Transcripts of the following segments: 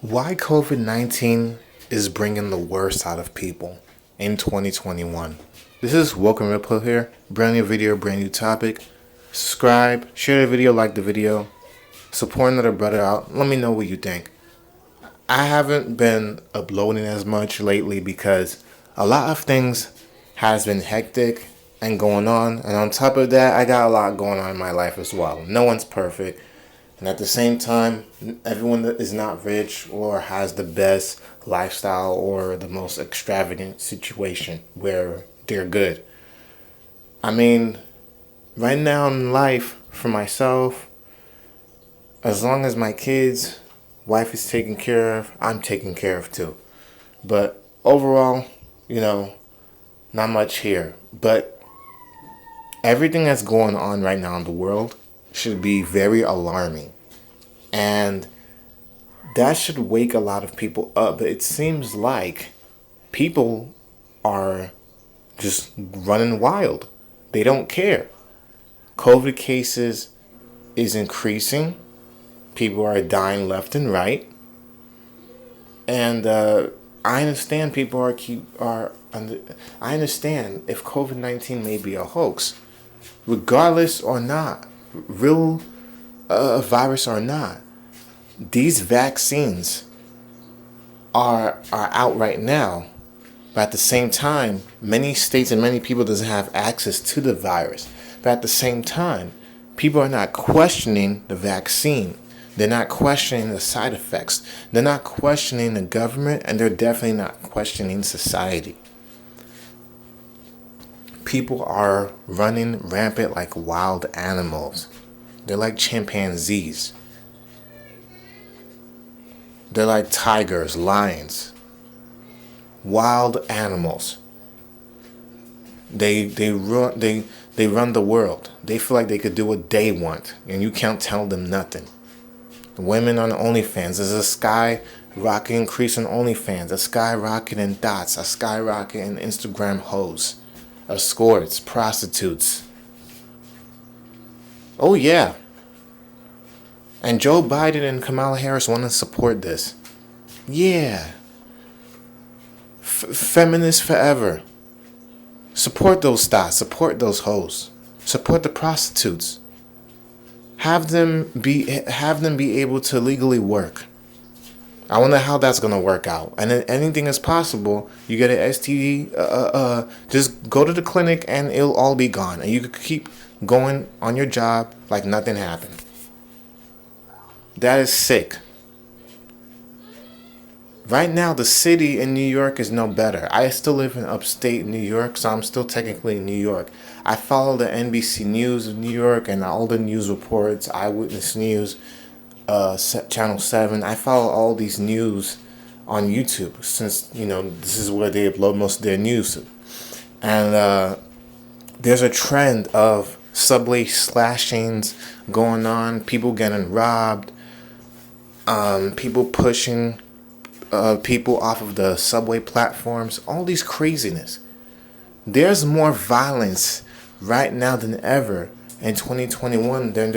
Why COVID-19 is bringing the worst out of people in 2021. This is Welcome Ripple here. Brand new video, brand new topic. Subscribe, share the video, like the video. Support another brother out. Let me know what you think. I haven't been uploading as much lately because a lot of things has been hectic and going on. And on top of that, I got a lot going on in my life as well. No one's perfect. And at the same time, everyone that is not rich or has the best lifestyle or the most extravagant situation where they're good. I mean, right now in life, for myself, as long as my kids, wife is taken care of, I'm taken care of too. But overall, not much here. But everything that's going on right now in the world should be very alarming. And that should wake a lot of people up. But it seems like people are just running wild. They don't care. COVID cases is increasing. People are dying left and right. And I understand people I understand if COVID-19 may be a hoax, regardless or not, real virus or not. These vaccines are out right now, but at the same time, many states and many people doesn't have access to the virus. But at the same time, people are not questioning the vaccine. They're not questioning the side effects. They're not questioning the government, and they're definitely not questioning society. People are running rampant like wild animals. They're like chimpanzees. They're like tigers, lions, wild animals. They run the world. They feel like they could do what they want, and you can't tell them nothing. Women on OnlyFans. There's a skyrocket increase in OnlyFans, a skyrocket in dots, a skyrocket in Instagram hoes, escorts, prostitutes. Oh yeah. And Joe Biden and Kamala Harris want to support this. Yeah. Feminists forever. Support those stars. Support those hoes. Support the prostitutes. Have them be able to legally work. I wonder how that's gonna work out. And then anything is possible. You get an STD. Just go to the clinic and it'll all be gone, and you can keep going on your job like nothing happened. That is sick. Right now, the city in New York is no better. I still live in upstate New York, so I'm still technically in New York. I follow the NBC News of New York and all the news reports, Eyewitness News, Channel 7. I follow all these news on YouTube since, this is where they upload most of their news. And there's a trend of subway slashings going on, people getting robbed, people pushing people off of the subway platforms, all these craziness. There's more violence right now than ever in 2021 than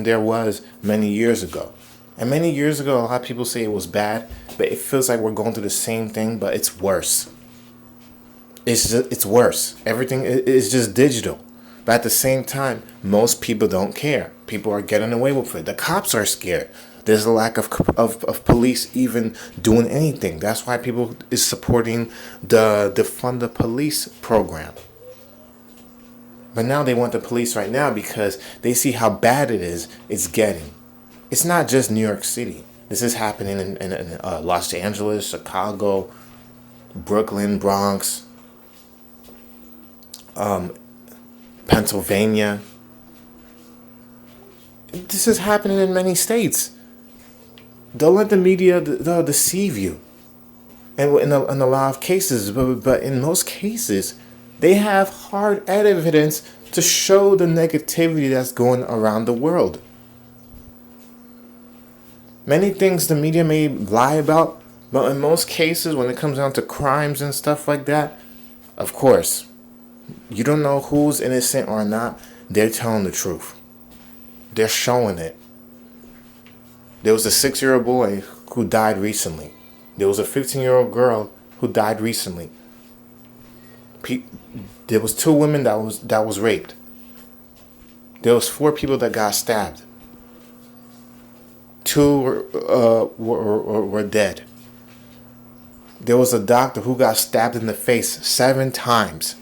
there was many years ago. And many years ago, a lot of people say it was bad, but it feels like we're going through the same thing, but it's worse. It's worse. Everything is just digital. But at the same time, most people don't care. People are getting away with it. The cops are scared. There's a lack of police even doing anything. That's why people is supporting the Defund the Police program. But now they want the police right now because they see how bad it's getting. It's not just New York City. This is happening in Los Angeles, Chicago, Brooklyn, Bronx, Pennsylvania. This is happening in many states. Don't let the media deceive you. And in a lot of cases, but in most cases, they have hard evidence to show the negativity that's going around the world. Many things the media may lie about, but in most cases, when it comes down to crimes and stuff like that, of course, you don't know who's innocent or not. They're telling the truth. They're showing it. There was a 6-year-old boy who died recently. There was a 15-year-old girl who died recently. There was 2 women that was raped. There was 4 people that got stabbed. 2 were dead. There was a doctor who got stabbed in the face 7 times.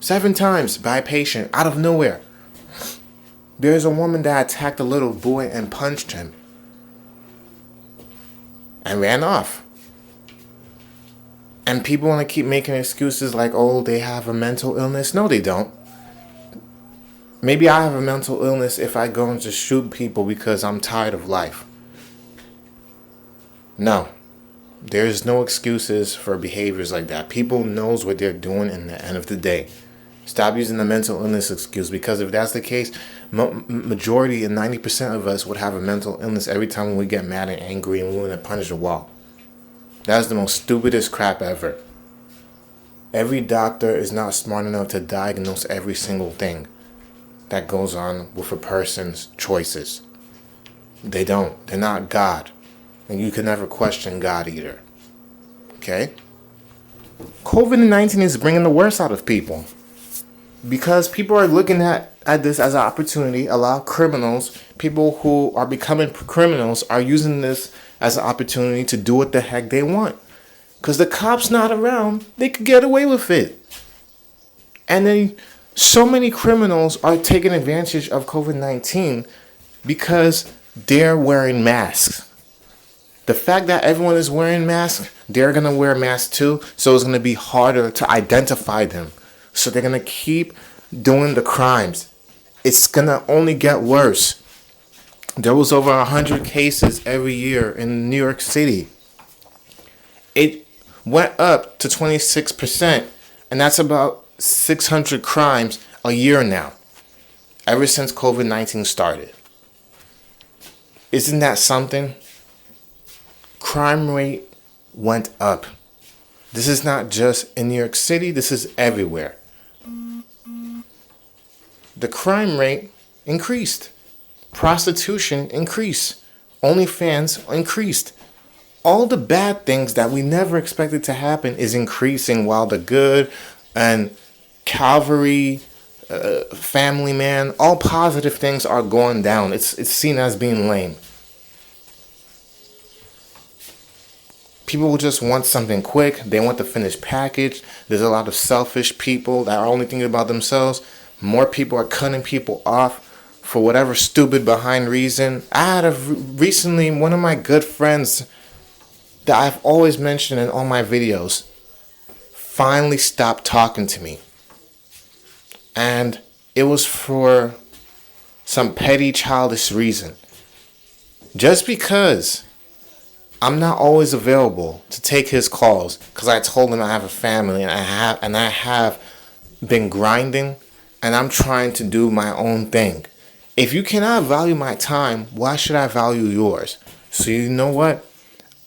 7 times by a patient out of nowhere. There's a woman that attacked a little boy and punched him and ran off. And people want to keep making excuses like, oh, they have a mental illness. No, they don't. Maybe I have a mental illness if I go and just shoot people because I'm tired of life. No. There's no excuses for behaviors like that. People knows what they're doing in the end of the day. Stop using the mental illness excuse, because if that's the case, majority and 90% of us would have a mental illness every time we get mad and angry and we want to punch the wall. That's the most stupidest crap ever. Every doctor is not smart enough to diagnose every single thing that goes on with a person's choices. They don't. They're not God. And you can never question God either. Okay? Covid-19 is bringing the worst out of people. Because people are looking at this as an opportunity. A lot of criminals, people who are becoming criminals, are using this as an opportunity to do what the heck they want. Because the cops not around, they could get away with it. And then so many criminals are taking advantage of COVID-19 because they're wearing masks. The fact that everyone is wearing masks, they're going to wear masks too. So it's going to be harder to identify them. So they're going to keep doing the crimes. It's going to only get worse. There was over 100 cases every year in New York City. It went up to 26%. And that's about 600 crimes a year now. Ever since COVID-19 started. Isn't that something? Crime rate went up. This is not just in New York City. This is everywhere. The crime rate increased. Prostitution increased. OnlyFans increased. All the bad things that we never expected to happen is increasing, while the good and Calvary, Family Man, all positive things are going down. It's seen as being lame. People just want something quick. They want the finished package. There's a lot of selfish people that are only thinking about themselves. More people are cutting people off for whatever stupid behind reason. I had recently one of my good friends that I've always mentioned in all my videos finally stopped talking to me. And it was for some petty childish reason. Just because I'm not always available to take his calls, because I told him I have a family and I have been grinding and I'm trying to do my own thing. If you cannot value my time, why should I value yours? So you know what?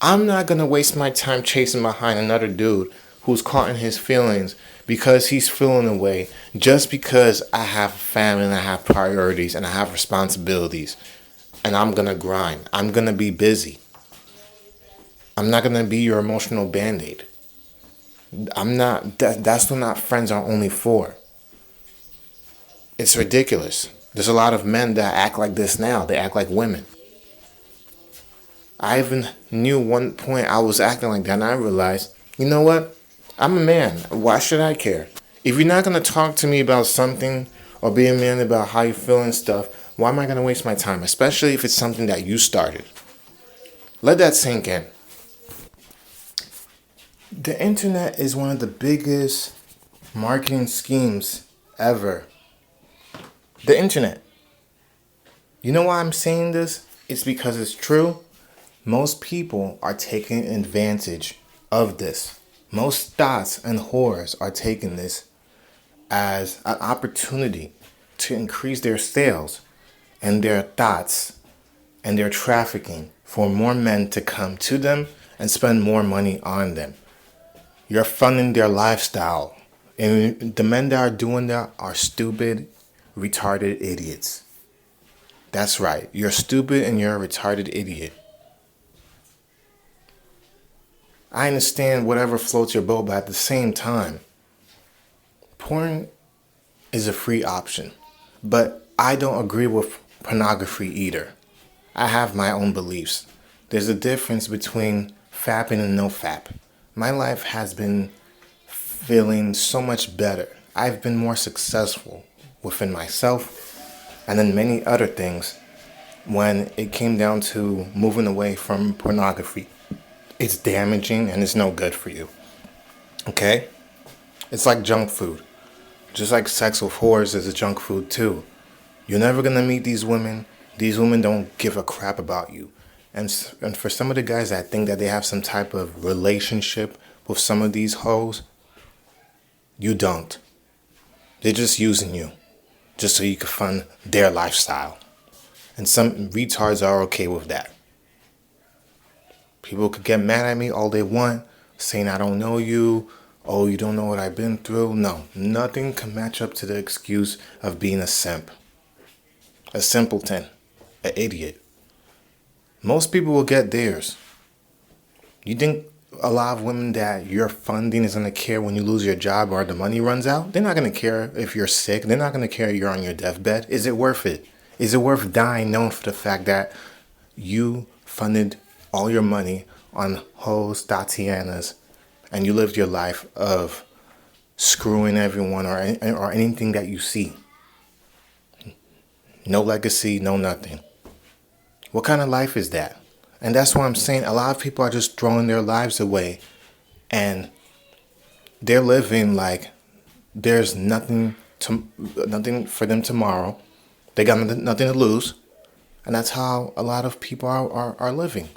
I'm not going to waste my time chasing behind another dude who's caught in his feelings because he's feeling away, just because I have a family and I have priorities and I have responsibilities and I'm going to grind. I'm going to be busy. I'm not going to be your emotional band-aid. That's what not friends are only for. It's ridiculous. There's a lot of men that act like this now. They act like women. I even knew one point I was acting like that, and I realized, you know what? I'm a man. Why should I care? If you're not going to talk to me about something or be a man about how you feel and stuff, why am I going to waste my time? Especially if it's something that you started. Let that sink in. The internet is one of the biggest marketing schemes ever. The internet. You know why I'm saying this? It's because it's true. Most people are taking advantage of this. Most thoughts and whores are taking this as an opportunity to increase their sales and their thoughts and their trafficking for more men to come to them and spend more money on them. You're funding their lifestyle. And the men that are doing that are stupid, retarded idiots. That's right. You're stupid and you're a retarded idiot. I understand whatever floats your boat, but at the same time, porn is a free option. But I don't agree with pornography either. I have my own beliefs. There's a difference between fapping and no fap. My life has been feeling so much better. I've been more successful within myself and then many other things when it came down to moving away from pornography. It's damaging and it's no good for you. Okay? It's like junk food. Just like sex with whores is a junk food too. You're never gonna meet these women. These women don't give a crap about you. And for some of the guys that think that they have some type of relationship with some of these hoes, you don't. They're just using you, just so you can fund their lifestyle. And some retards are okay with that. People could get mad at me all they want, saying I don't know you, oh, you don't know what I've been through. No, nothing can match up to the excuse of being a simp. A simpleton. An idiot. Most people will get theirs. You think a lot of women that you're funding is going to care when you lose your job or the money runs out? They're not going to care if you're sick. They're not going to care if you're on your deathbed. Is it worth it? Is it worth dying known for the fact that you funded all your money on hoes, Tatianas, and you lived your life of screwing everyone or anything that you see? No legacy, no nothing. What kind of life is that? And that's why I'm saying a lot of people are just throwing their lives away and they're living like there's nothing for them tomorrow. They got nothing to lose. And that's how a lot of people are living.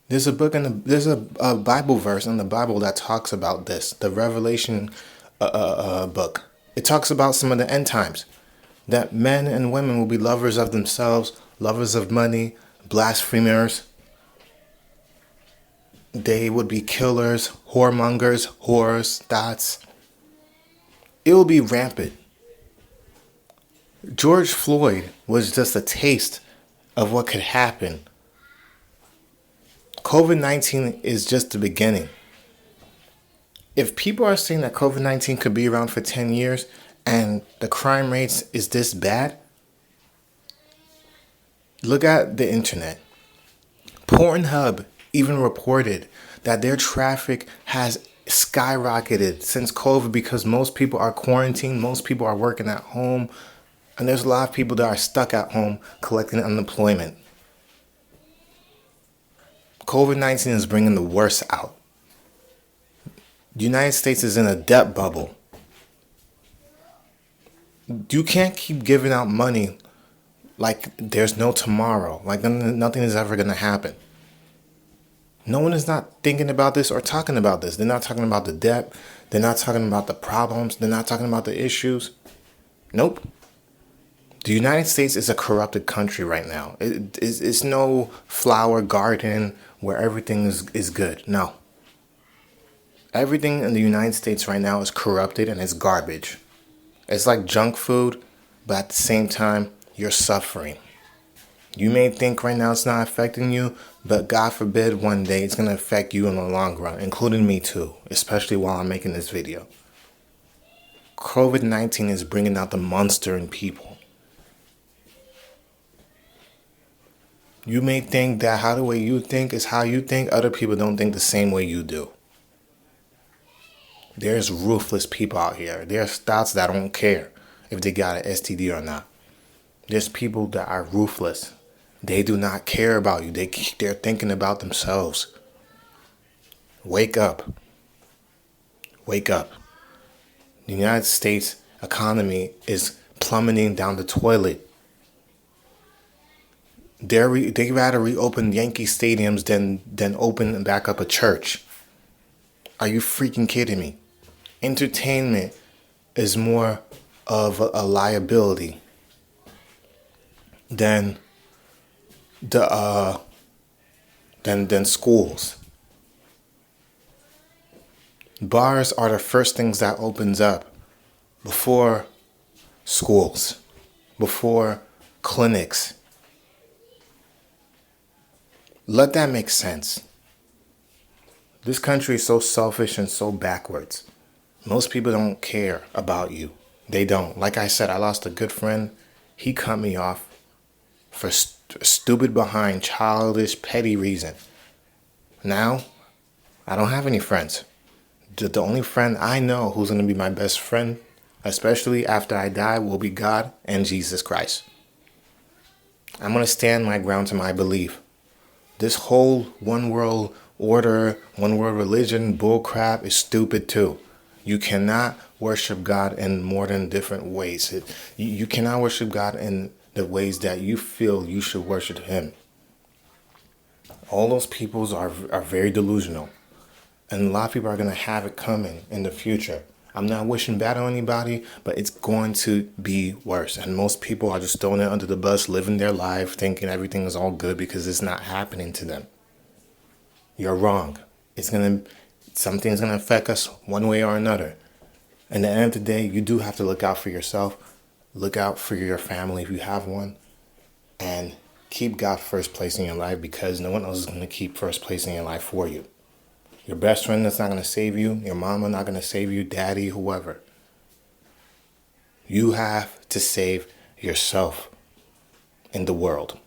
There's a book there's a Bible verse in the Bible that talks about this, the Revelation book. It talks about some of the end times, that men and women will be lovers of themselves, lovers of money, blasphemers. They would be killers, whoremongers, whores, thoughts. It will be rampant. George Floyd was just a taste of what could happen. Covid-19 is just the beginning. If people are saying that Covid-19 could be around for 10 years and the crime rates is this bad, look at the internet. Pornhub even reported that their traffic has skyrocketed since COVID because most people are quarantined, most people are working at home, and there's a lot of people that are stuck at home collecting unemployment. COVID-19 is bringing the worst out. The United States is in a debt bubble. You can't keep giving out money like there's no tomorrow, like nothing is ever going to happen. No one is not thinking about this or talking about this. They're not talking about the debt. They're not talking about the problems. They're not talking about the issues. Nope. The United States is a corrupted country right now. It's no flower garden where everything is good. No. Everything in the United States right now is corrupted and it's garbage. It's like junk food, but at the same time, you're suffering. You may think right now it's not affecting you, but God forbid one day it's going to affect you in the long run, including me too, especially while I'm making this video. COVID-19 is bringing out the monster in people. You may think that how the way you think is how you think. Other people don't think the same way you do. There's ruthless people out here. There's thoughts that don't care if they got an STD or not. There's people that are ruthless. They do not care about you. They're thinking about themselves. Wake up. Wake up. The United States economy is plummeting down the toilet. They rather reopen Yankee stadiums than open back up a church. Are you freaking kidding me? Entertainment is more of a liability than schools. Bars are the first things that opens up before schools, before clinics. Let that make sense. This country is so selfish and so backwards. Most people don't care about you. They don't. Like I said, I lost a good friend. He cut me off for stupid behind childish petty reason. Now, I don't have any friends. The only friend I know who's going to be my best friend, especially after I die, will be God and Jesus Christ. I'm going to stand my ground to my belief. This whole one world order, one world religion bull crap is stupid too. You cannot worship God in more than different ways. You cannot worship God in the ways that you feel you should worship Him. All those peoples are very delusional. And a lot of people are going to have it coming in the future. I'm not wishing bad on anybody, but it's going to be worse. And most people are just throwing it under the bus, living their life, thinking everything is all good because it's not happening to them. You're wrong. Something's going to affect us one way or another. And at the end of the day, you do have to look out for yourself. Look out for your family if you have one. And keep God first place in your life, because no one else is going to keep first place in your life for you. Your best friend that's not going to save you. Your mama not going to save you. Daddy, whoever. You have to save yourself in the world.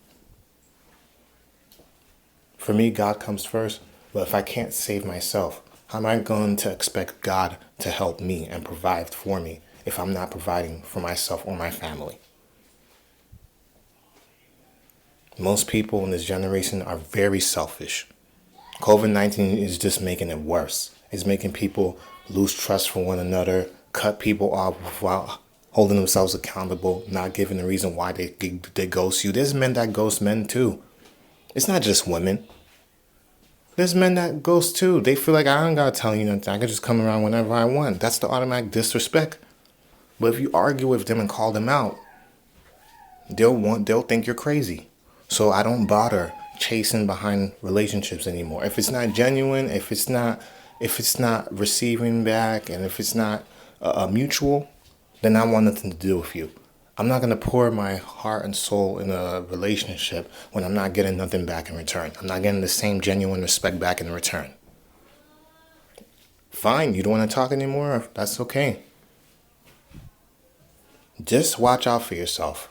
For me, God comes first. But if I can't save myself, how am I going to expect God to help me and provide for me if I'm not providing for myself or my family? Most people in this generation are very selfish. Covid-19 is just making it worse. It's making people lose trust for one another, cut people off while holding themselves accountable, not giving the reason why they ghost you. There's men that ghost men too. It's not just women. There's men that ghost too. They feel like, I don't gotta tell you nothing. I can just come around whenever I want. That's the automatic disrespect. But if you argue with them and call them out, they'll think you're crazy. So I don't bother chasing behind relationships anymore. If it's not genuine, if it's not receiving back, and if it's not mutual, then I want nothing to do with you. I'm not going to pour my heart and soul in a relationship when I'm not getting nothing back in return. I'm not getting the same genuine respect back in return. Fine, you don't want to talk anymore? That's okay. Just watch out for yourself.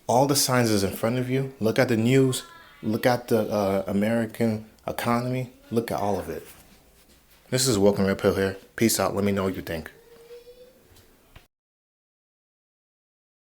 All the signs is in front of you. Look at the news. Look at the American economy. Look at all of it. This is Welcome Red Pill here. Peace out. Let me know what you think.